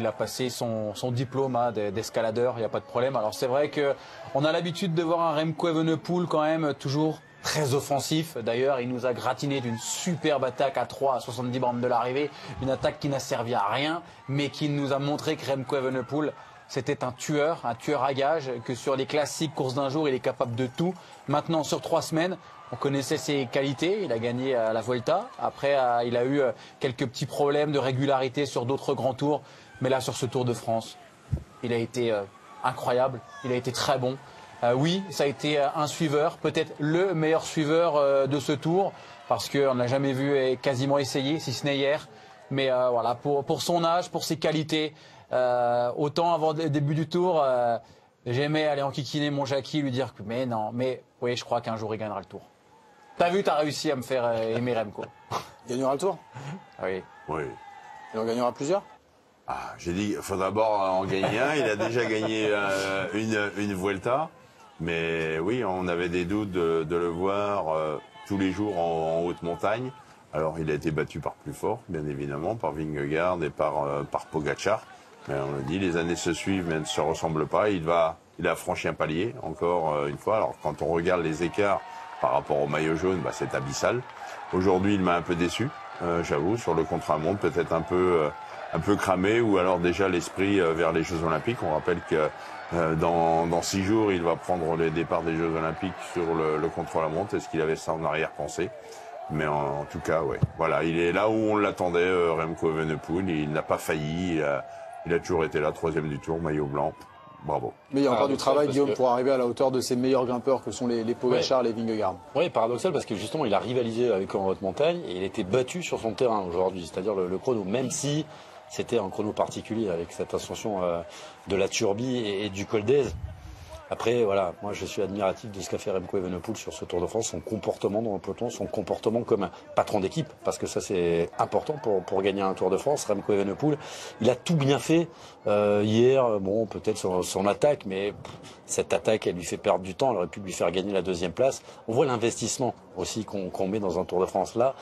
il a passé son diplôme d'escaladeur, il n'y a pas de problème. Alors c'est vrai qu'on a l'habitude de voir un Remco Evenepoel quand même toujours très offensif. D'ailleurs, il nous a gratiné d'une superbe attaque à 3 à 70 bornes de l'arrivée. Une attaque qui n'a servi à rien, mais qui nous a montré que Remco Evenepoel, c'était un tueur à gages, que sur les classiques courses d'un jour, il est capable de tout. Maintenant, sur 3 semaines, on connaissait ses qualités. Il a gagné à la Vuelta. Après, il a eu quelques petits problèmes de régularité sur d'autres grands tours. Mais là, sur ce Tour de France, il a été incroyable. Il a été très bon. Oui, ça a été un suiveur, peut-être le meilleur suiveur de ce tour, parce qu'on ne l'a jamais vu quasiment essayer, si ce n'est hier. Mais voilà, pour son âge, pour ses qualités, autant avant le début du tour, j'aimais aller enquiquiner mon Jackie, lui dire que mais non, mais oui, je crois qu'un jour il gagnera le tour. T'as vu, t'as réussi à me faire aimer Remco. Il gagnera le tour? Oui. Oui. Il en gagnera plusieurs? Ah, j'ai dit, il faut d'abord en gagner un. Il a déjà gagné une Vuelta. Mais oui, on avait des doutes de le voir tous les jours en haute montagne. Alors, il a été battu par plus fort, bien évidemment, par Vingegaard et par Pogacar. Mais on le dit, les années se suivent, mais ne se ressemblent pas. Il a franchi un palier, encore une fois. Alors, quand on regarde les écarts par rapport au maillot jaune, bah, c'est abyssal. Aujourd'hui, il m'a un peu déçu, j'avoue, sur le contre-la-montre, peut-être un peu cramé, ou alors déjà l'esprit vers les Jeux Olympiques. On rappelle que dans 6 jours, il va prendre les départs des Jeux Olympiques sur le contre-la-montre. Est-ce qu'il avait ça en arrière-pensée? Mais en tout cas, ouais. Voilà, il est là où on l'attendait, Remco Evenepoel. Il n'a pas failli. Il a toujours été là, 3e du tour, maillot blanc. Bravo. Mais il y a encore du travail, Guillaume, pour arriver à la hauteur de ces meilleurs grimpeurs que sont les Pogacar, les Vingegaard. Oui, paradoxal, parce que justement, il a rivalisé avec en haute montagne et il était battu sur son terrain aujourd'hui, c'est-à-dire le chrono, même si c'était un chrono particulier avec cette ascension de la Turbie et du Col d'Èze. Après, voilà, moi je suis admiratif de ce qu'a fait Remco Evenepoel sur ce Tour de France, son comportement dans le peloton, son comportement comme un patron d'équipe, parce que ça c'est important pour gagner un Tour de France. Remco Evenepoel, il a tout bien fait hier, bon peut-être son attaque, mais cette attaque elle lui fait perdre du temps, elle aurait pu lui faire gagner la 2e place. On voit l'investissement aussi qu'on met dans un Tour de France là.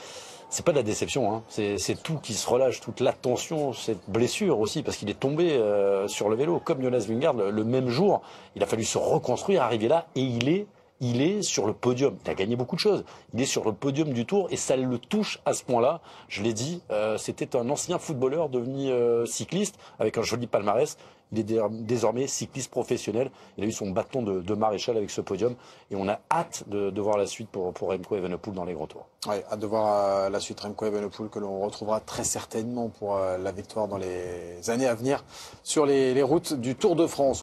C'est pas de la déception, hein. C'est tout qui se relâche, toute l'attention, cette blessure aussi, parce qu'il est tombé sur le vélo, comme Jonas Vingegaard, le même jour. Il a fallu se reconstruire, arriver là, et il est sur le podium. Il a gagné beaucoup de choses. Il est sur le podium du Tour, et ça le touche à ce point-là. Je l'ai dit, c'était un ancien footballeur devenu cycliste, avec un joli palmarès. Il est désormais cycliste professionnel. Il a eu son bâton de maréchal avec ce podium. Et on a hâte de voir la suite pour Remco Evenepoel dans les grands tours. Oui, hâte de voir la suite Remco Evenepoel que l'on retrouvera très certainement pour la victoire dans les années à venir sur les routes du Tour de France.